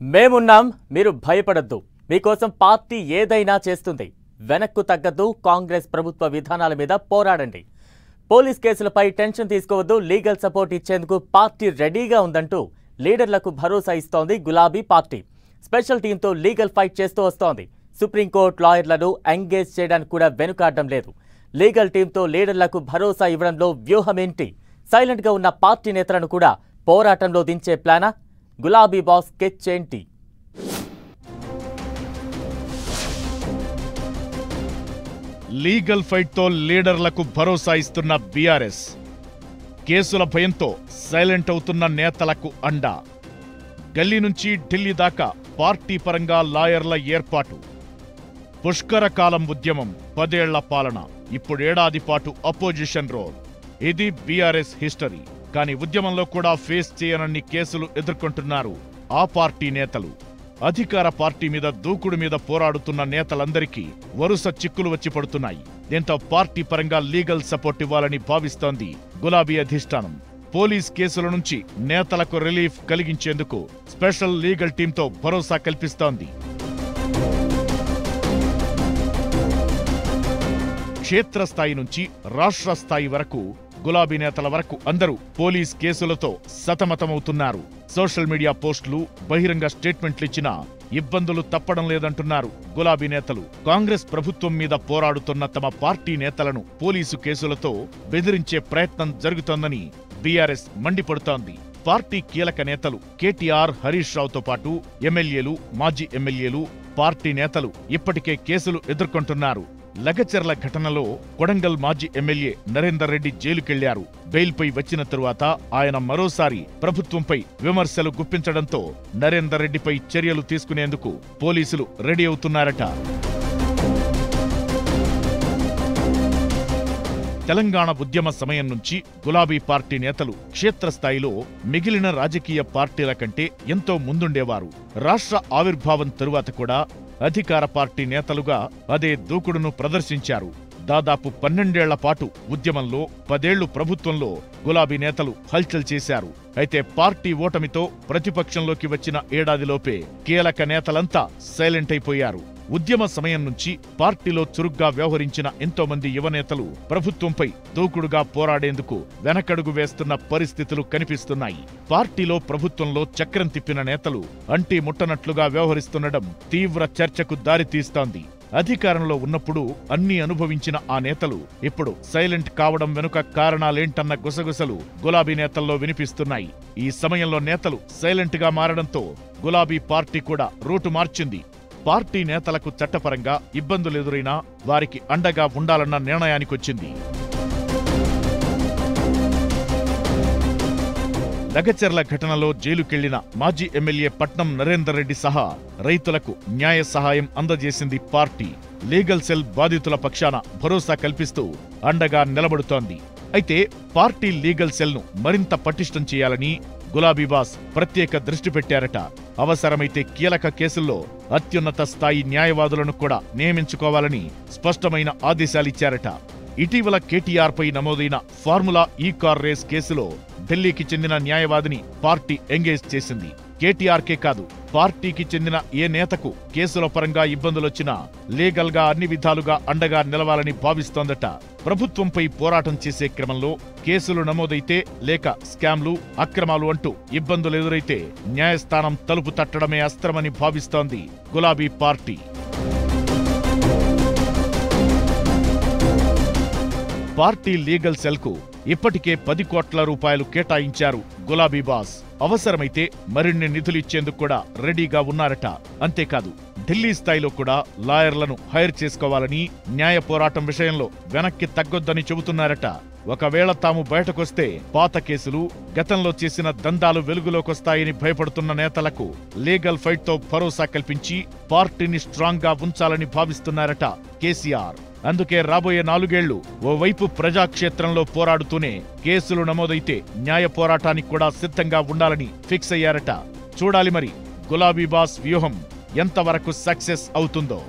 మేమున్నాం, మీరు భయపడొద్దు. మీకోసం పార్టీ ఏదైనా చేస్తుంది. వెనక్కు తగ్గద్దు. కాంగ్రెస్ ప్రభుత్వ విధానాల మీద పోరాడండి. పోలీస్ కేసులపై టెన్షన్ తీసుకోవద్దు. లీగల్ సపోర్ట్ ఇచ్చేందుకు పార్టీ రెడీగా ఉందంటూ లీడర్లకు భరోసా ఇస్తోంది గులాబీ పార్టీ. స్పెషల్ టీంతో లీగల్ ఫైట్ చేస్తూ వస్తోంది. సుప్రీంకోర్టు లాయర్లను ఎంగేజ్ చేయడానికి కూడా వెనుకాడడం లేదు. లీగల్ టీంతో లీడర్లకు భరోసా ఇవ్వడంలో వ్యూహమేంటి? సైలెంట్గా ఉన్న పార్టీ నేతలను కూడా పోరాటంలో దించే ప్లానా? గులాబీ బాస్ స్కెచ్ ఏంటి? లీగల్ ఫైట్తో లీడర్లకు భరోసా ఇస్తున్న బీఆర్ఎస్, కేసుల భయంతో సైలెంట్ అవుతున్న నేతలకు అండా. గల్లీ నుంచి ఢిల్లీ దాకా పార్టీ పరంగా లాయర్ల ఏర్పాటు. పుష్కరకాలం ఉద్యమం, 10 ఏళ్ల పాలన, ఇప్పుడేడాది పాటు అపోజిషన్ రోల్. ఇది బీఆర్ఎస్ హిస్టరీ. కానీ ఉద్యమంలో కూడా ఫేస్ చేయనన్ని కేసులు ఎదుర్కొంటున్నారు ఆ పార్టీ నేతలు. అధికార పార్టీ మీద దూకుడు మీద పోరాడుతున్న నేతలందరికీ వరుస చిక్కులు వచ్చి పడుతున్నాయి. దీంతో పార్టీ పరంగా లీగల్ సపోర్ట్ ఇవ్వాలని భావిస్తోంది గులాబీ అధిష్టానం. పోలీస్ కేసుల నుంచి నేతలకు రిలీఫ్ కలిగించేందుకు స్పెషల్ లీగల్ టీంతో భరోసా కల్పిస్తోంది. క్షేత్రస్థాయి నుంచి రాష్ట్ర స్థాయి వరకు గులాబీ నేతల వరకు అందరూ పోలీస్ కేసులతో సతమతమవుతున్నారు. సోషల్ మీడియా పోస్టులు, బహిరంగ స్టేట్మెంట్లిచ్చినా ఇబ్బందులు తప్పడం లేదంటున్నారు గులాబీ నేతలు. కాంగ్రెస్ ప్రభుత్వం మీద పోరాడుతున్న తమ పార్టీ నేతలను పోలీసు కేసులతో బెదిరించే ప్రయత్నం జరుగుతోందని బీఆర్ఎస్ మండిపడుతోంది. పార్టీ కీలక నేతలు కేటీఆర్, హరీష్ రావుతో పాటు ఎమ్మెల్యేలు, మాజీ ఎమ్మెల్యేలు, పార్టీ నేతలు ఇప్పటికే కేసులు ఎదుర్కొంటున్నారు. లగచర్ల ఘటనలో కొడంగల్ మాజీ ఎమ్మెల్యే నరేందర్ రెడ్డి జైలుకెళ్లారు. బెయిల్పై వచ్చిన తరువాత ఆయన మరోసారి ప్రభుత్వంపై విమర్శలు గుప్పించడంతో నరేందర్ రెడ్డిపై చర్యలు తీసుకునేందుకు పోలీసులు రెడీ అవుతున్నారట. తెలంగాణ ఉద్యమ సమయం నుంచి గులాబీ పార్టీ నేతలు క్షేత్రస్థాయిలో మిగిలిన రాజకీయ పార్టీల కంటే ఎంతో ముందుండేవారు. రాష్ట్ర ఆవిర్భావం తరువాత కూడా అధికార పార్టీ నేతలుగా అదే దూకుడును ప్రదర్శించారు. దాదాపు 12 ఏళ్ల పాటు ఉద్యమంలో, 10 ఏళ్లు ప్రభుత్వంలో గులాబీ నేతలు హల్చల్ చేశారు. అయితే పార్టీ ఓటమితో ప్రతిపక్షంలోకి వచ్చిన ఏడాదిలోపే కీలక నేతలంతా సైలెంట్ అయిపోయారు. ఉద్యమ సమయం నుంచి పార్టీలో చురుగ్గా వ్యవహరించిన ఎంతోమంది యువనేతలు ప్రభుత్వంపై దూకుడుగా పోరాడేందుకు వెనకడుగు వేస్తున్న పరిస్థితులు కనిపిస్తున్నాయి. పార్టీలో, ప్రభుత్వంలో చక్రం తిప్పిన నేతలు అంటీ ముట్టనట్లుగా వ్యవహరిస్తుండడం తీవ్ర చర్చకు దారితీస్తోంది. అధికారంలో ఉన్నప్పుడు అన్నీ అనుభవించిన ఆ నేతలు ఇప్పుడు సైలెంట్ కావడం వెనుక కారణాలేంటన్న గుసగుసలు గులాబీ నేతల్లో వినిపిస్తున్నాయి. ఈ సమయంలో నేతలు సైలెంట్ గా మారడంతో గులాబీ పార్టీ కూడా రూటు మార్చింది. పార్టీ నేతలకు చట్టపరంగా ఇబ్బందులెదురైనా వారికి అండగా ఉండాలన్న నిర్ణయానికొచ్చింది. లగచర్ల ఘటనలో జైలుకెళ్లిన మాజీ ఎమ్మెల్యే పట్నం నరేందర్ రెడ్డి సహా రైతులకు న్యాయ సహాయం అందజేసింది పార్టీ. లీగల్ సెల్ బాధితుల పక్షాన భరోసా కల్పిస్తూ అండగా నిలబడుతోంది. అయితే పార్టీ లీగల్ సెల్ను మరింత పటిష్టం చేయాలని గులాబీ బాస్ ప్రత్యేక దృష్టి పెట్టారట. అవసరమైతే కీలక కేసుల్లో అత్యున్నత స్థాయి న్యాయవాదులను కూడా నియమించుకోవాలని స్పష్టమైన ఆదేశాలిచ్చారట. ఇటీవల కేటీఆర్ పై నమోదైన ఫార్ములా ఈ కార్ రేస్ కేసులో ఢిల్లీకి చెందిన న్యాయవాదిని పార్టీ ఎంగేజ్ చేసింది. కేటీఆర్కే కాదు, పార్టీకి చెందిన ఏ నేతకు కేసుల పరంగా ఇబ్బందులొచ్చినా లీగల్ గా అన్ని విధాలుగా అండగా నిలవాలని భావిస్తోందట. ప్రభుత్వంపై పోరాటం చేసే క్రమంలో కేసులు నమోదైతే లేక స్కామ్లు, అక్రమాలు అంటూ ఇబ్బందులెదురైతే న్యాయస్థానం తలుపు తట్టడమే అస్త్రమని భావిస్తోంది గులాబీ పార్టీ. పార్టీ లీగల్ సెల్కు ఇప్పటికే 10 కోట్ల రూపాయలు కేటాయించారు గులాబీ బాస్. అవసరమైతే మరిన్ని నిధులిచ్చేందుకు కూడా రెడీగా ఉన్నారట. అంతేకాదు, ఢిల్లీ స్థాయిలో కూడా లాయర్లను హైర్ చేసుకోవాలని, న్యాయ పోరాటం విషయంలో వెనక్కి తగ్గొద్దని చెబుతున్నారట. ఒకవేళ తాము బయటకొస్తే పాత కేసులు, గతంలో చేసిన దందాలు వెలుగులోకొస్తాయని భయపడుతున్న నేతలకు లీగల్ ఫైట్తో భరోసా కల్పించి పార్టీని స్ట్రాంగ్ గా ఉంచాలని భావిస్తున్నారట కేసీఆర్. అందుకే రాబోయే 4 ఏళ్లు ఓవైపు ప్రజాక్షేత్రంలో పోరాడుతూనే కేసులు నమోదైతే న్యాయ పోరాటానికి కూడా సిద్ధంగా ఉండాలని ఫిక్స్ అయ్యారట. చూడాలి మరి గులాబీ బాస్ వ్యూహం ఎంతవరకు సక్సెస్ అవుతుందో.